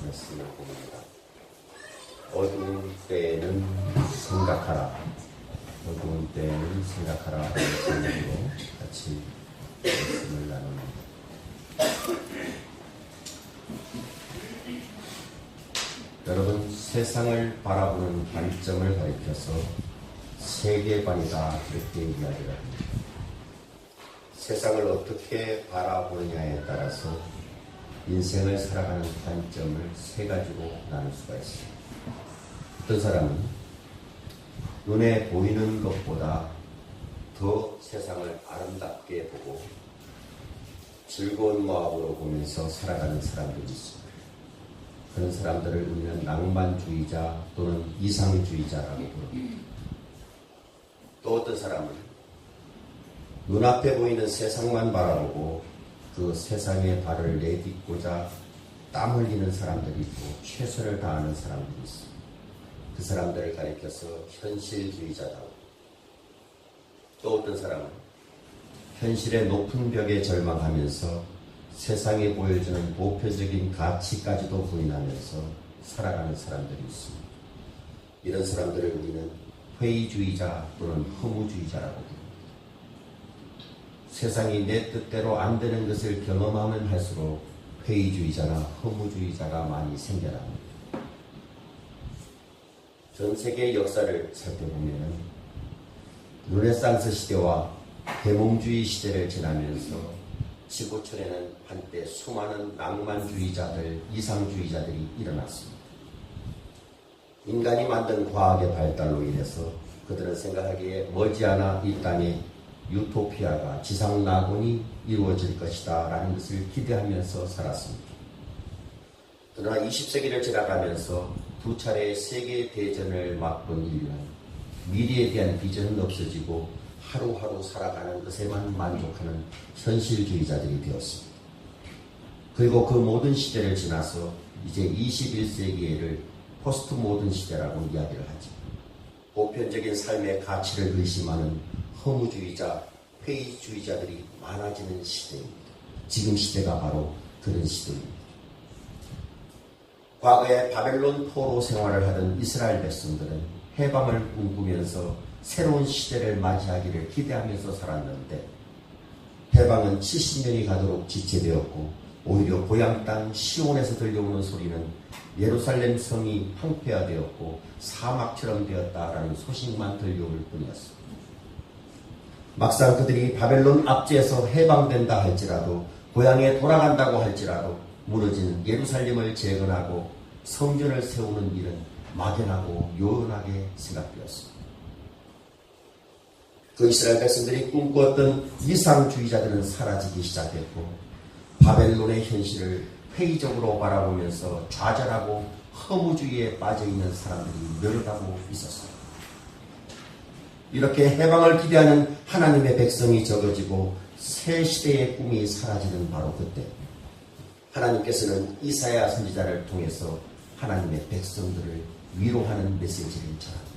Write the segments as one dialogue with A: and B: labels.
A: 말씀을 봅니다. 어두운 때에는 생각하라. 어두운 때에는 생각하라. 하는 제목으로 같이 말씀을 나눕니다. 여러분, 세상을 바라보는 관점을 가리켜서 세계관이다 이렇게 이야기를 합니다. 세상을 어떻게 바라보느냐에 따라서 인생을 살아가는 관점을 세 가지로 나눌 수가 있습니다. 어떤 사람은 눈에 보이는 것보다 더 세상을 아름답게 보고 즐거운 마음으로 보면서 살아가는 사람들이 있습니다. 그런 사람들을 우리는 낭만주의자 또는 이상주의자라고 부릅니다. 또 어떤 사람은 눈앞에 보이는 세상만 바라보고 그 세상에 발을 내딛고자 땀 흘리는 사람들이 있고 최선을 다하는 사람들이 있습니다. 그 사람들을 가리켜서 현실주의자라고. 또 어떤 사람은 현실의 높은 벽에 절망하면서 세상에 보여주는 보편적인 가치까지도 부인하면서 살아가는 사람들이 있습니다. 이런 사람들을 우리는 회의주의자 또는 허무주의자라고 부릅니다. 세상이 내 뜻대로 안 되는 것을 경험하면 할수록 회의주의자나 허무주의자가 많이 생겨납니다. 전 세계 역사를 살펴보면 르네상스 시대와 계몽주의 시대를 지나면서 지구촌에는 한때 수많은 낭만주의자들, 이상주의자들이 일어났습니다. 인간이 만든 과학의 발달로 인해서 그들은 생각하기에 머지않아 이 땅에 유토피아가 지상낙원이 이루어질 것이다 라는 것을 기대하면서 살았습니다. 그러나 20세기를 지나가면서 두 차례의 세계대전을 맛본 인류는 미래에 대한 비전은 없어지고 하루하루 살아가는 것에만 만족하는 현실주의자들이 되었습니다. 그리고 그 모든 시대를 지나서 이제 21세기를 포스트 모던 시대라고 이야기를 하죠. 보편적인 삶의 가치를 의심하는 허무주의자, 회의주의자들이 많아지는 시대입니다. 지금 시대가 바로 그런 시대입니다. 과거에 바벨론 포로 생활을 하던 이스라엘 백성들은 해방을 꿈꾸면서 새로운 시대를 맞이하기를 기대하면서 살았는데 해방은 70년이 가도록 지체되었고 오히려 고향 땅 시온에서 들려오는 소리는 예루살렘 성이 황폐화되었고 사막처럼 되었다라는 소식만 들려올 뿐이었습니다. 막상 그들이 바벨론 압제에서 해방된다 할지라도 고향에 돌아간다고 할지라도 무너진 예루살렘을 재건하고 성전을 세우는 일은 막연하고 요연하게 생각되었습니다. 그 이스라엘 백성들이 꿈꾸었던 이상주의자들은 사라지기 시작했고 바벨론의 현실을 회의적으로 바라보면서 좌절하고 허무주의에 빠져있는 사람들이 늘어나고 있었습니다. 이렇게 해방을 기대하는 하나님의 백성이 적어지고 새 시대의 꿈이 사라지는 바로 그때 하나님께서는 이사야 선지자를 통해서 하나님의 백성들을 위로하는 메시지를 전합니다.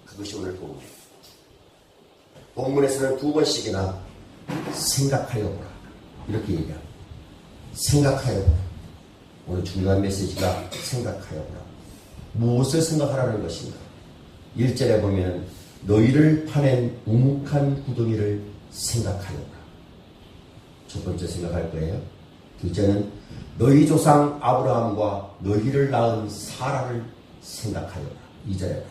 A: 그것이 오늘 본문입니다. 본문에서는 두 번씩이나 생각하여 보라 이렇게 얘기합니다. 생각하여 보라. 오늘 중요한 메시지가 생각하여 보라. 무엇을 생각하라는 것인가? 1절에 보면 너희를 파낸 우묵한 구덩이를 생각하여 보라. 첫 번째 생각할 거예요. 둘째는 너희 조상 아브라함과 너희를 낳은 사라를 생각하여 보라. 2절에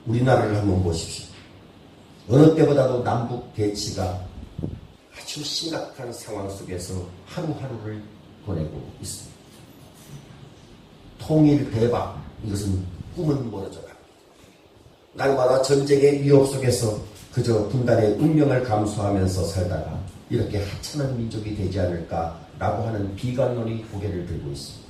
A: 우리나라를 한번 보십시오. 어느 때보다도 남북 대치가 아주 심각한 상황 속에서 하루하루를 보내고 있습니다. 통일 대박, 이것은 꿈은 멀어져 갑니다. 날마다 전쟁의 위협 속에서 그저 분단의 운명을 감수하면서 살다가 이렇게 하찮은 민족이 되지 않을까라고 하는 비관론이 고개를 들고 있습니다.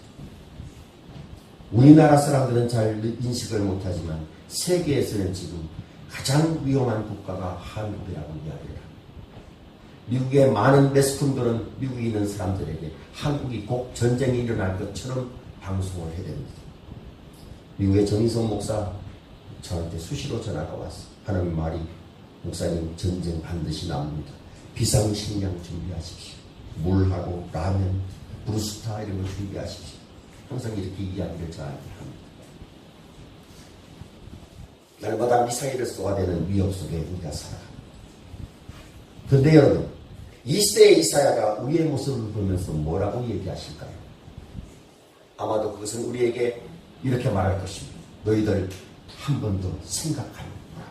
A: 우리나라 사람들은 잘 인식을 못하지만 세계에서는 지금 가장 위험한 국가가 한국이라고 이야기를 합니다. 미국의 많은 매스컴들은 미국에 있는 사람들에게 한국이 꼭 전쟁이 일어날 것처럼 방송을 해댑니다. 미국의 정인성 목사 저한테 수시로 전화가 왔어요. 하는 말이 목사님 전쟁 반드시 납니다. 비상식량 준비하십시오. 물하고 라면 브루스타 이런 걸 준비하십시오. 항상 이렇게 이야기를 저한테 합니다. 날마다 미사일을 쏘아대는 위협 속에 우리가 살아갑니다. 그런데 여러분, 이 시대의 이사야가 우리의 모습을 보면서 뭐라고 얘기하실까요? 아마도 그것은 우리에게 이렇게 말할 것입니다. 너희들 한 번 더 생각하여 보라.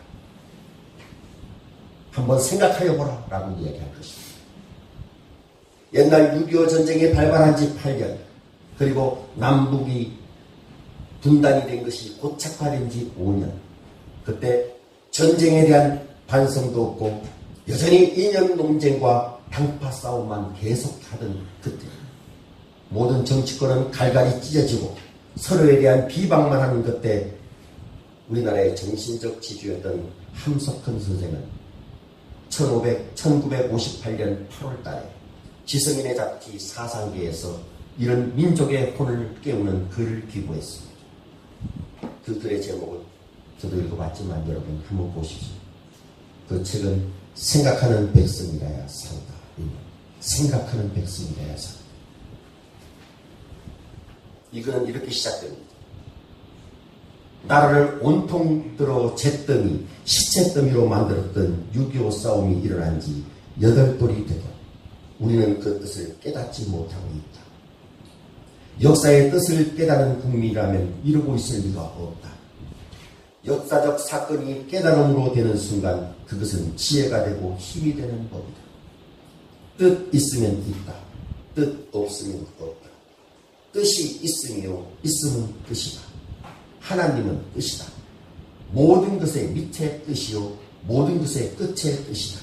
A: 한번 생각하여 보라 라고 이야기할 것입니다. 옛날 6.25 전쟁이 발발한 지 8년, 그리고 남북이 분단이 된 것이 고착화된 지 5년, 그때 전쟁에 대한 반성도 없고 여전히 이념 논쟁과 당파 싸움만 계속하던 그때, 모든 정치권은 갈갈이 찢어지고 서로에 대한 비방만 하는 그때, 우리나라의 정신적 지주였던 함석헌 선생은 1958년 8월 달에 지성인의 잡지 사상계에서 이런 민족의 혼을 깨우는 글을 기고했습니다. 그 글의 제목은 저도 읽어봤지만 여러분 한번 보십시오. 그 책은 생각하는 백성이라야 산다. 생각하는 백성이라야 산다. 이거는 이렇게 시작됩니다. 나라를 온통 들어 잿더미, 시체더미로 만들었던 6.25 싸움이 일어난 지 8돌이 되도 우리는 그 뜻을 깨닫지 못하고 있다. 역사의 뜻을 깨닫는 국민이라면 이러고 있을 리가 없다. 역사적 사건이 깨달음으로 되는 순간 그것은 지혜가 되고 힘이 되는 법이다. 뜻 있으면 있다. 뜻 없으면 없다. 뜻이 있으며 있으면 뜻이다. 하나님은 뜻이다. 모든 것의 밑에 뜻이요 모든 것의 끝에 뜻이다.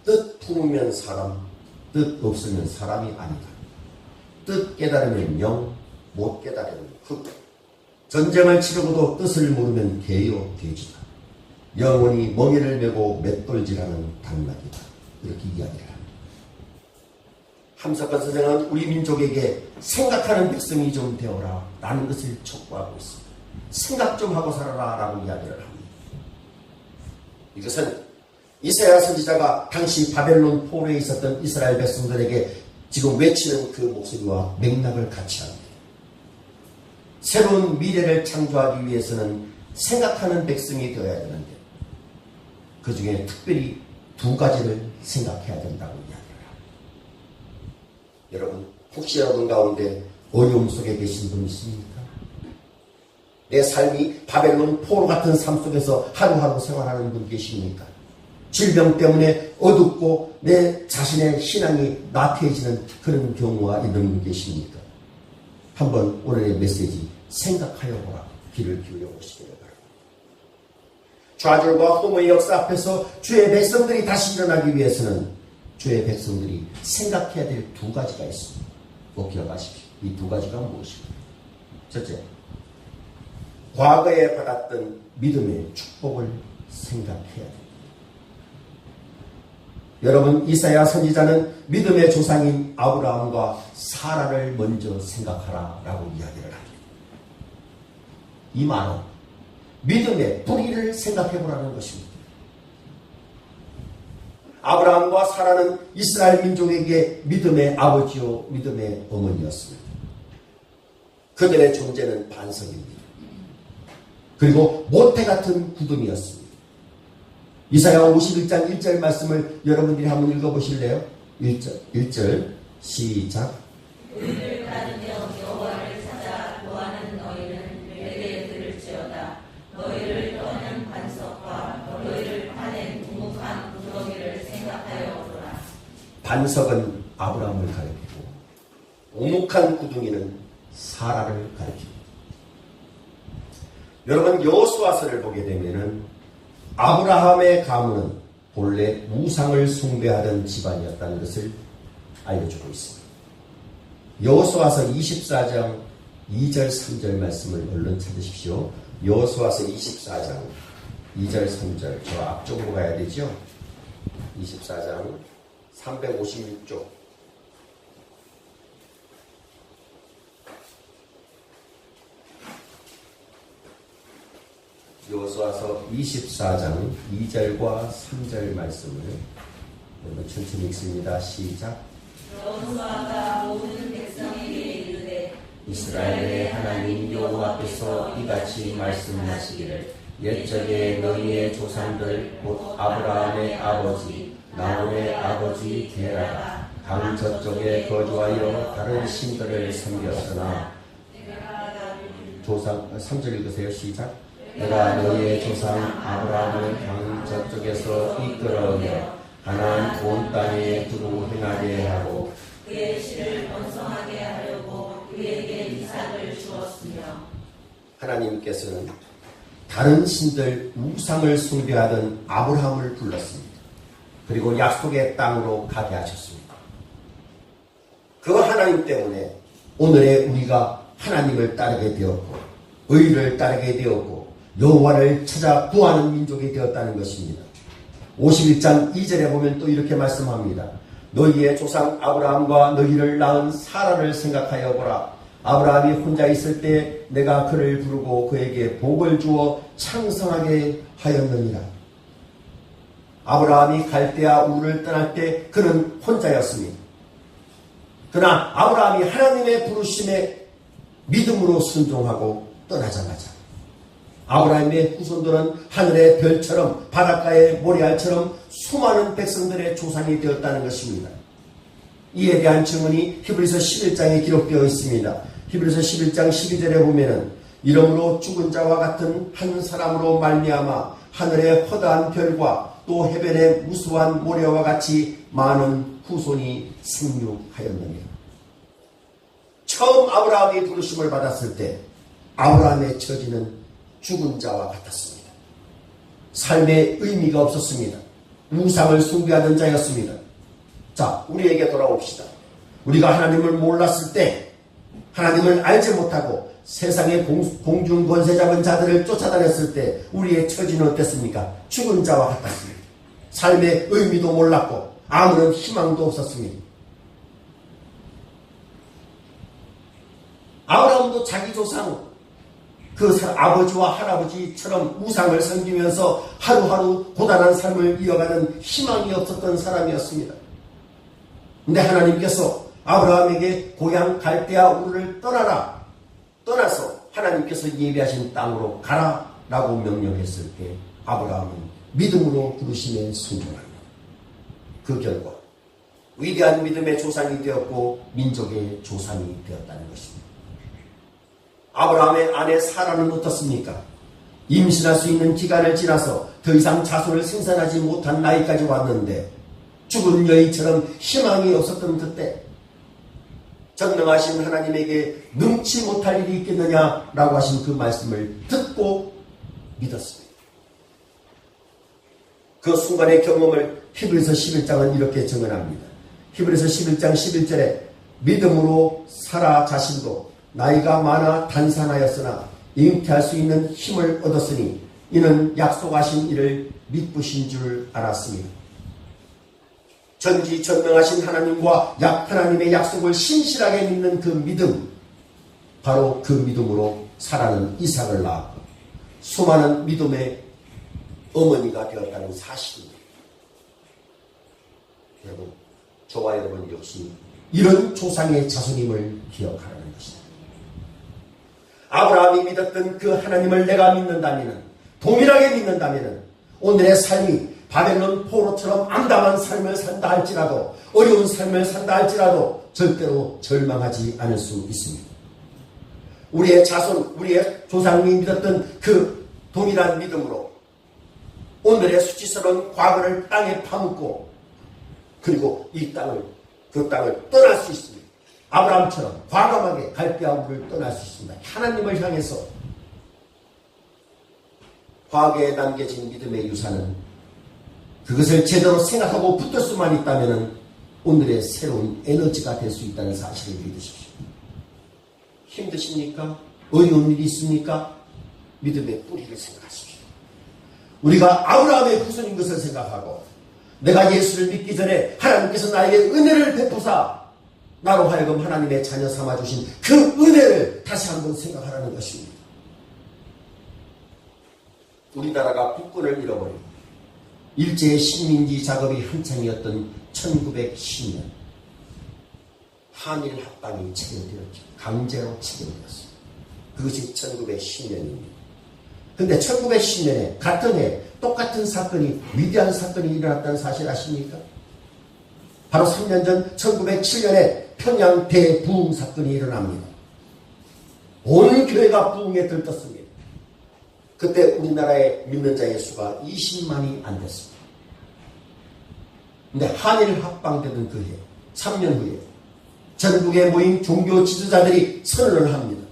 A: 뜻 품으면 사람, 뜻 없으면 사람이 아니다. 뜻 깨달으면 영, 못 깨달으면 흑. 전쟁을 치르고도 뜻을 모르면 개요 돼지다. 영원히 멍에를 메고 맷돌질하는 당나귀다. 이렇게 이야기를 합니다. 함석헌 선생은 우리 민족에게 생각하는 백성이 좀 되어라 라는 것을 촉구하고 있습니다. 생각 좀 하고 살아라 라고 이야기를 합니다. 이것은 이사야 선지자가 당시 바벨론 포로에 있었던 이스라엘 백성들에게 지금 외치는 그 목소리와 맥락을 같이 합니다. 새로운 미래를 창조하기 위해서는 생각하는 백성이 되어야 되는데 그 중에 특별히 두 가지를 생각해야 된다고 이야기를 합니다. 여러분, 혹시 여러분 가운데 어려움 속에 계신 분 있습니까? 내 삶이 바벨론 포로 같은 삶 속에서 하루하루 생활하는 분 계십니까? 질병 때문에 어둡고 내 자신의 신앙이 나태해지는 그런 경우가 있는 분 계십니까? 한번 오늘의 메시지 생각하여 보라. 귀를 기울여 보시기를 바랍니다. 좌절과 호모의 역사 앞에서 주의 백성들이 다시 일어나기 위해서는 주의 백성들이 생각해야 될 두 가지가 있습니다. 꼭 기억하십시오. 이 두 가지가 무엇입니까? 첫째, 과거에 받았던 믿음의 축복을 생각해야 됩니다. 여러분, 이사야 선지자는 믿음의 조상인 아브라함과 사라를 먼저 생각하라 라고 이야기를 합니다. 이 말은 믿음의 뿌리를 생각해보라는 것입니다. 아브라함과 사라는 이스라엘 민족에게 믿음의 아버지요 믿음의 어머니였습니다. 그들의 존재는 반석입니다. 그리고 모태 같은 구름이었습니다. 이사야 51장 1절 말씀을 여러분들이 한번 읽어보실래요? 1절 시작.
B: 우리를 받으며 여호와를 찾아 구하는 너희는 내게 들을지어다. 너희를 떠는 반석과 너희를 파낸 우묵한 구더기를 생각하여 보라.
A: 반석은 아브라함을 가리키고 우묵한 구덩이는 사라를 가리킵니다. 여러분, 여호수아서를 보게 되면은 아브라함의 가문은 본래 우상을 숭배하던 집안이었다는 것을 알려주고 있습니다. 여호수아서 24장 2절 3절 말씀을 얼른 찾으십시오. 여호수아서 24장 2절 3절 저 앞쪽으로 가야 되죠. 24장 356쪽 여호수아서 24장 2절과 3절 말씀을 천천히 읽습니다. 시작.
B: 여호수아가 모든 백성
A: 이스라엘의 하나님 여호와께서 이같이 말씀하시기를 옛적에 너희의 조상들 곧 아브라함의 아버지 나홀의 아버지 게라가 강 저쪽에 거주하여 다른 신들을 섬겼으나 조상 3절 읽으세요. 시작. 내가 너희의 조상 아브라함을 강 저쪽에서 이끌어내 가나안 온 땅에 두루 행하게 하고
B: 그의 씨를 번성하게 하려고 그에게 이삭을 주었으며
A: 하나님께서는 다른 신들 우상을 숭배하던 아브라함을 불렀습니다. 그리고 약속의 땅으로 가게 하셨습니다. 그 하나님 때문에 오늘의 우리가 하나님을 따르게 되었고 의를 따르게 되었고 여호와를 찾아 구하는 민족이 되었다는 것입니다. 51장 2절에 보면 또 이렇게 말씀합니다. 너희의 조상 아브라함과 너희를 낳은 사라를 생각하여 보라. 아브라함이 혼자 있을 때 내가 그를 부르고 그에게 복을 주어 창성하게 하였느니라. 아브라함이 갈대아 우르를 떠날 때 그는 혼자였습니다. 그러나 아브라함이 하나님의 부르심에 믿음으로 순종하고 떠나자마자 아브라함의 후손들은 하늘의 별처럼 바닷가의 모래알처럼 수많은 백성들의 조상이 되었다는 것입니다. 이에 대한 증언이 히브리서 11장에 기록되어 있습니다. 히브리서 11장 12절에 보면은 이러므로 죽은 자와 같은 한 사람으로 말미암아 하늘의 허다한 별과 또 해변의 무수한 모래와 같이 많은 후손이 생육하였느니라. 처음 아브라함이 부르심을 받았을 때 아브라함의 처지는 죽은 자와 같았습니다. 삶에 의미가 없었습니다. 우상을 숭배하던 자였습니다. 자, 우리에게 돌아옵시다. 우리가 하나님을 몰랐을 때, 하나님을 알지 못하고 세상의 공중 권세 잡은 자들을 쫓아다녔을 때 우리의 처지는 어땠습니까? 죽은 자와 같았습니다. 삶의 의미도 몰랐고 아무런 희망도 없었습니다. 아브라함도 자기 조상 그 아버지와 할아버지처럼 우상을 섬기면서 하루하루 고단한 삶을 이어가는 희망이 없었던 사람이었습니다. 근데 하나님께서 아브라함에게 고향 갈대아 우르를 떠나서 하나님께서 예비하신 땅으로 가라라고 명령했을 때 아브라함은 믿음으로 부르심에 순종합니다. 그 결과 위대한 믿음의 조상이 되었고 민족의 조상이 되었다는 것입니다. 아브라함의 아내 사라는 어떻습니까? 임신할 수 있는 기간을 지나서 더 이상 자손을 생산하지 못한 나이까지 왔는데 죽은 여인처럼 희망이 없었던 그때 전능하신 하나님에게 능치 못할 일이 있겠느냐라고 하신 그 말씀을 듣고 믿었습니다. 그 순간의 경험을 히브리서 11장은 이렇게 증언합니다. 히브리서 11장 11절에 믿음으로 사라 자신도 나이가 많아 단산하였으나 잉태할 수 있는 힘을 얻었으니 이는 약속하신 이를 믿으신 줄 알았습니다. 전지전능하신 하나님과 하나님의 약속을 신실하게 믿는 그 믿음, 바로 그 믿음으로 사라는 이삭을 낳았고 수많은 믿음의 어머니가 되었다는 사실입니다. 여러분, 저와 여러분 역시 이런 조상의 자손임을 기억하라는 것입니다. 아브라함이 믿었던 그 하나님을 내가 믿는다면, 동일하게 믿는다면 오늘의 삶이 바벨론 포로처럼 암담한 삶을 산다 할지라도, 어려운 삶을 산다 할지라도 절대로 절망하지 않을 수 있습니다. 우리의 자손, 우리의 조상이 믿었던 그 동일한 믿음으로 오늘의 수치스러운 과거를 땅에 파묻고 그리고 그 땅을 떠날 수 있습니다. 아브라함처럼 과감하게 갈대아우를 떠날 수 있습니다. 하나님을 향해서 과거에 남겨진 믿음의 유산은 그것을 제대로 생각하고 붙들 수만 있다면 오늘의 새로운 에너지가 될 수 있다는 사실을 믿으십시오. 힘드십니까? 어려운 일이 있습니까? 믿음의 뿌리를 생각하십시오. 우리가 아브라함의 후손인 것을 생각하고 내가 예수를 믿기 전에 하나님께서 나에게 은혜를 베푸사 나로 하여금 하나님의 자녀 삼아주신 그 은혜를 다시 한번 생각하라는 것입니다. 우리나라가 국권을 잃어버리고 일제의 식민지 작업이 한창이었던 1910년 한일 합방이 체결되었죠. 강제로 체결되었습니다. 그것이 1910년입니다. 근데 1910년에 같은 해 똑같은 사건이, 위대한 사건이 일어났다는 사실 아십니까? 바로 3년 전 1907년에 평양 대부흥 사건이 일어납니다. 온 교회가 부흥에 들떴습니다. 그때 우리나라의 믿는 자의 수가 20만이 안 됐습니다. 근데 한일 합방되던 그 해, 3년 후에 전국에 모인 종교 지도자들이 선언을 합니다.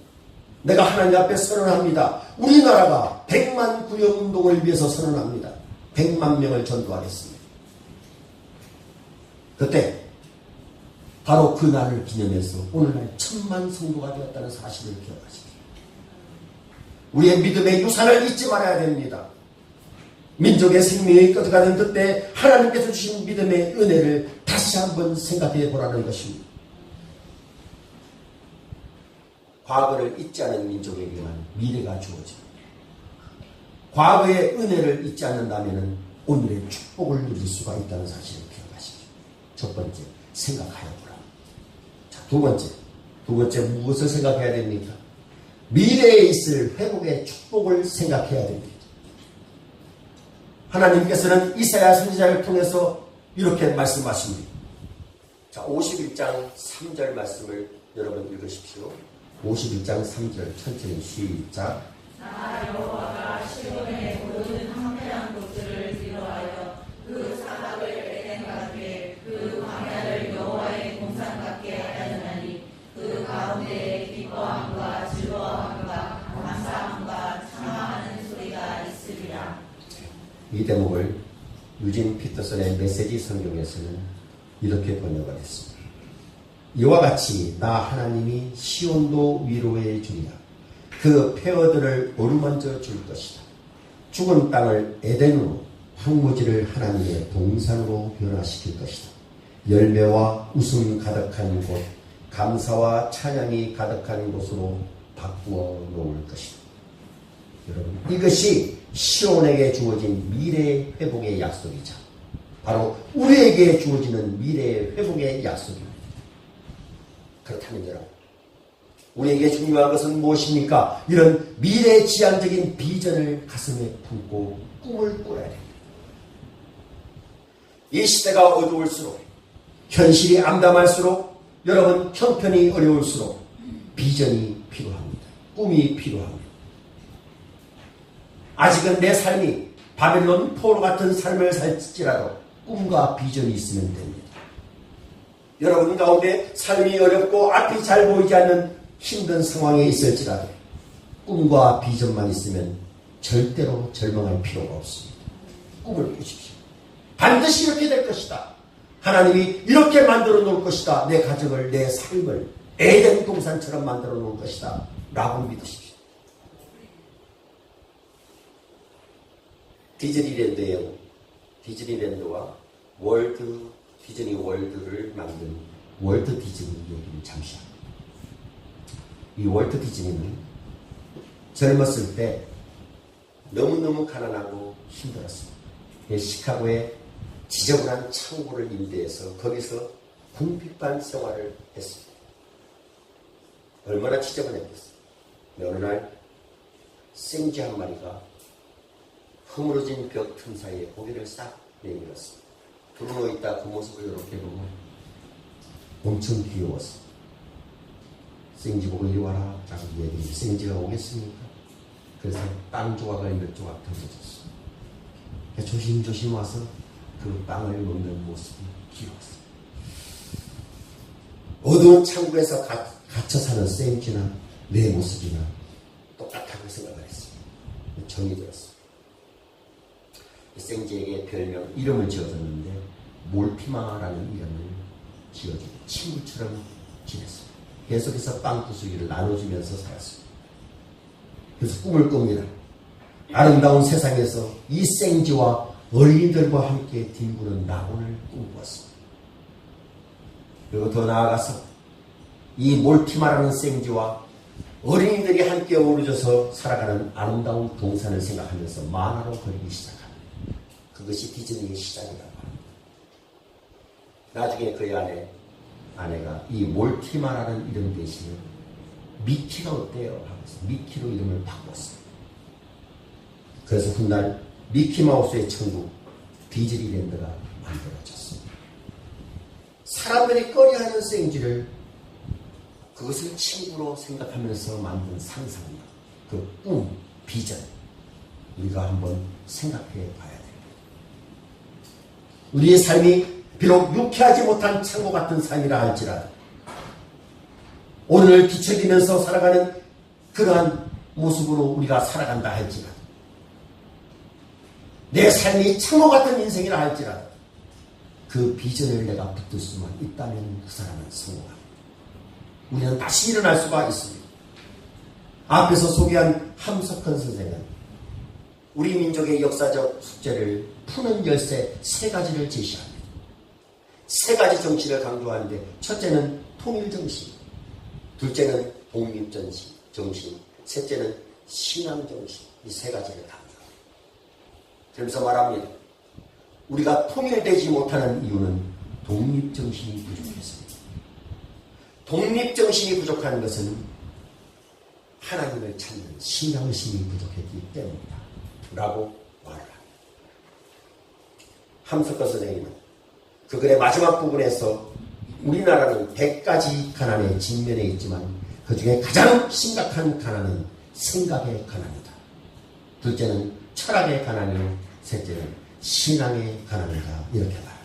A: 내가 하나님 앞에 선언합니다. 우리나라가 100만 구역운동을 위해서 선언합니다. 100만 명을 전도하겠습니다. 그때 바로 그 날을 기념해서 오늘날 1000만 성도가 되었다는 사실을 기억하십시오. 우리의 믿음의 유산을 잊지 말아야 됩니다. 민족의 생명이 꺼져가는 그때 하나님께서 주신 믿음의 은혜를 다시 한번 생각해 보라는 것입니다. 과거를 잊지 않은 민족에게만 미래가 주어집니다. 과거의 은혜를 잊지 않는다면 오늘의 축복을 누릴 수가 있다는 사실을 기억하십시오. 첫 번째, 생각하여 보라. 자, 두 번째 무엇을 생각해야 됩니까? 미래에 있을 회복의 축복을 생각해야 됩니다. 하나님께서는 이사야 선지자를 통해서 이렇게 말씀하십니다. 자, 51장 3절 말씀을 여러분 읽으십시오. 51장 3절 천천히 시작.
B: 나 여호와가 시온의 모든 황폐한 곳들을 위로하여 그 사각을 에덴 같게 그 광야를 여호와의 동산 같게 하였나니 그 가운데에 기뻐함과 즐거움과 감사함과 찬양하는 소리가 있으리라.
A: 이 대목을 유진 피터슨의 메시지 성경에서는 이렇게 번역을 했습니다. 이와 같이 나 하나님이 시온도 위로해 주리라. 그 폐허들을 어루만져 줄 것이다. 죽은 땅을 에덴으로, 황무지를 하나님의 동산으로 변화시킬 것이다. 열매와 웃음 가득한 곳, 감사와 찬양이 가득한 곳으로 바꾸어 놓을 것이다. 여러분, 이것이 시온에게 주어진 미래의 회복의 약속이자 바로 우리에게 주어지는 미래의 회복의 약속입니다. 그렇다면 여러분, 우리에게 중요한 것은 무엇입니까? 이런 미래 지향적인 비전을 가슴에 품고 꿈을 꿔야 됩니다. 이 시대가 어두울수록, 현실이 암담할수록, 여러분 형편이 어려울수록 비전이 필요합니다. 꿈이 필요합니다. 아직은 내 삶이 바벨론 포로 같은 삶을 살지라도 꿈과 비전이 있으면 됩니다. 여러분 가운데 삶이 어렵고 앞이 잘 보이지 않는 힘든 상황에 있을지라도 꿈과 비전만 있으면 절대로 절망할 필요가 없습니다. 꿈을 꾸십시오. 반드시 이렇게 될 것이다. 하나님이 이렇게 만들어 놓을 것이다. 내 가정을, 내 삶을 에덴 동산처럼 만들어 놓을 것이다. 라고 믿으십시오. 디즈니랜드와 디즈니 월드를 만든 월트 디즈니 얘기를 잠시 합니다. 이 월트 디즈니는 젊었을 때 너무너무 가난하고 힘들었습니다. 시카고에 지저분한 창고를 임대해서 거기서 궁핍한 생활을 했습니다. 얼마나 지저분했겠어요. 어느 날 생쥐 한 마리가 허물어진 벽 틈 사이에 고개를 싹 내밀었습니다. 두루누워 있다 그 모습을 이렇게 보고 엄청 귀여웠습니다. 생쥐 보고 이리 와라 라고 얘기해. 생쥐가 오겠습니까? 그래서 빵 조각을 몇 조각 던져줬습니다. 조심조심 와서 그 빵을 먹는 모습이 귀여웠습니다. 어두운 창고에서 갇혀 사는 생쥐나 내 모습이나 똑같다고 생각을 했습니다. 정이 들었습니다. 생쥐에게 별명, 이름을 지어줬는데 몰피마라는 이름을 지어주고 친구처럼 지냈습니다. 계속해서 빵 부수기를 나눠주면서 살았습니다. 그래서 꿈을 꿉니다. 아름다운 세상에서 이 생쥐와 어린이들과 함께 뒹구는 낙원을 꿈꾸었습니다. 그리고 더 나아가서 이 몰티마라는 생쥐와 어린이들이 함께 어우러져서 살아가는 아름다운 동산을 생각하면서 만화로 그리기 시작합니다. 그것이 디즈니의 시작이라고 합니다. 나중에 그의 아내 아내가 이 몰티마라는 이름 대신에 미키가 어때요? 하면서 미키로 이름을 바꿨어요. 그래서 훗날 미키마우스의 천국 디즈니랜드가 만들어졌습니다. 사람들이 꺼려하는 생쥐를 그것을 친구로 생각하면서 만든 상상력, 그 꿈, 비전, 우리가 한번 생각해 봐야 됩니다. 우리의 삶이 비록 유쾌하지 못한 창고 같은 삶이라 할지라도 오늘을 뒤척이면서 살아가는 그러한 모습으로 우리가 살아간다 할지라도 내 삶이 창고 같은 인생이라 할지라도 그 비전을 내가 붙들 수만 있다면 그 사람은 성공합니다. 우리는 다시 일어날 수가 있습니다. 앞에서 소개한 함석헌 선생은 우리 민족의 역사적 숙제를 푸는 열쇠 3가지를 제시합니다. 3가지 정신을 강조하는데 첫째는 통일정신, 둘째는 독립정신, 셋째는 신앙정신. 이 3가지를 강조합니다. 그러면서 말합니다. 우리가 통일되지 못하는 이유는 독립정신이 부족해서입니다. 독립정신이 부족한 것은 하나님을 찾는 신앙심이 부족했기 때문이다 라고 말을 합니다. 함석헌 선생님은 그 글의 마지막 부분에서 우리나라는 100가지 가난에 직면해 있지만 그 중에 가장 심각한 가난은 생각의 가난이다. 둘째는 철학의 가난이요, 셋째는 신앙의 가난이다. 이렇게 말합니다.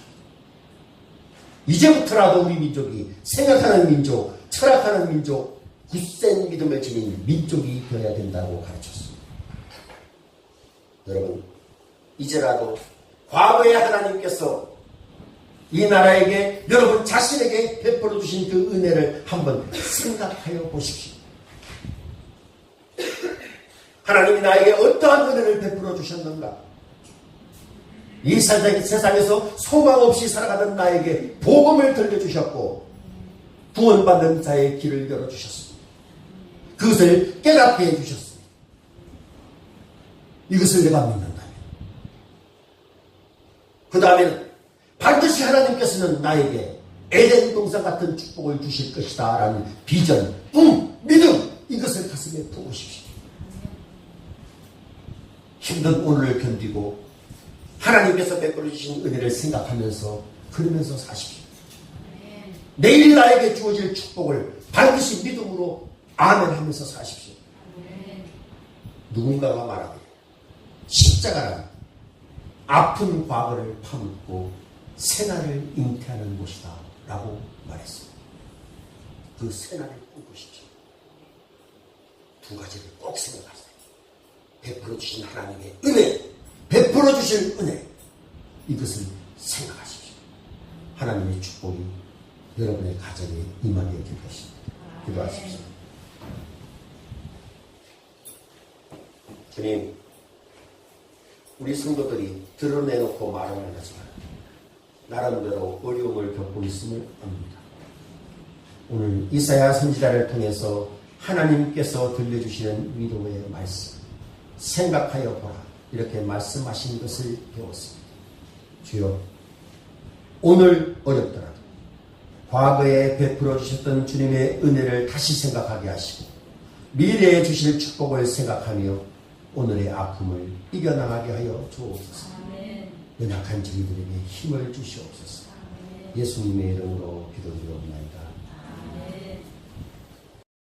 A: 이제부터라도 우리 민족이 생각하는 민족, 철학하는 민족, 굳센 믿음을 지닌 민족이 되어야 된다고 가르쳤습니다. 여러분, 이제라도 과거에 하나님께서 이 나라에게 여러분 자신에게 베풀어 주신 그 은혜를 한번 생각하여 보십시오. 하나님이 나에게 어떠한 은혜를 베풀어 주셨는가? 이 세상에서 소망 없이 살아가던 나에게 복음을 들려주셨고 구원받는 자의 길을 열어주셨습니다. 그것을 깨닫게 해주셨습니다. 이것을 내가 믿는다면 그 다음에는 반드시 하나님께서는 나에게 에덴 동산 같은 축복을 주실 것이다 라는 비전, 꿈, 믿음, 이것을 가슴에 품으십시오. 힘든 오늘을 견디고 하나님께서 베풀어 주신 은혜를 생각하면서 그러면서 사십시오. 내일 나에게 주어질 축복을 반드시 믿음으로 아멘 하면서 사십시오. 누군가가 말하기를 십자가란 아픈 과거를 파묻고 새날을 잉태하는 곳이다 라고 말했습니다. 그 새날을 꿈꾸십시오. 2가지를 꼭 생각하세요. 베풀어 주신 하나님의 은혜, 베풀어 주실 은혜, 이것을 생각하십시오. 하나님의 축복이 여러분의 가정에 임하게 될 것입니다. 기도하십시오. 주님, 우리 성도들이 드러내놓고 말을 하지만 나름대로 어려움을 겪고 있음을 압니다. 오늘 이사야 선지자를 통해서 하나님께서 들려주시는 위로의 말씀, 생각하여 보라, 이렇게 말씀하신 것을 배웠습니다. 주여, 오늘 어렵더라도 과거에 베풀어 주셨던 주님의 은혜를 다시 생각하게 하시고 미래에 주실 축복을 생각하며 오늘의 아픔을 이겨나가게 하여 주옵소서. 연약한 저희들에게 힘을 주시옵소서. 예수님의 이름으로 기도드리옵나이다.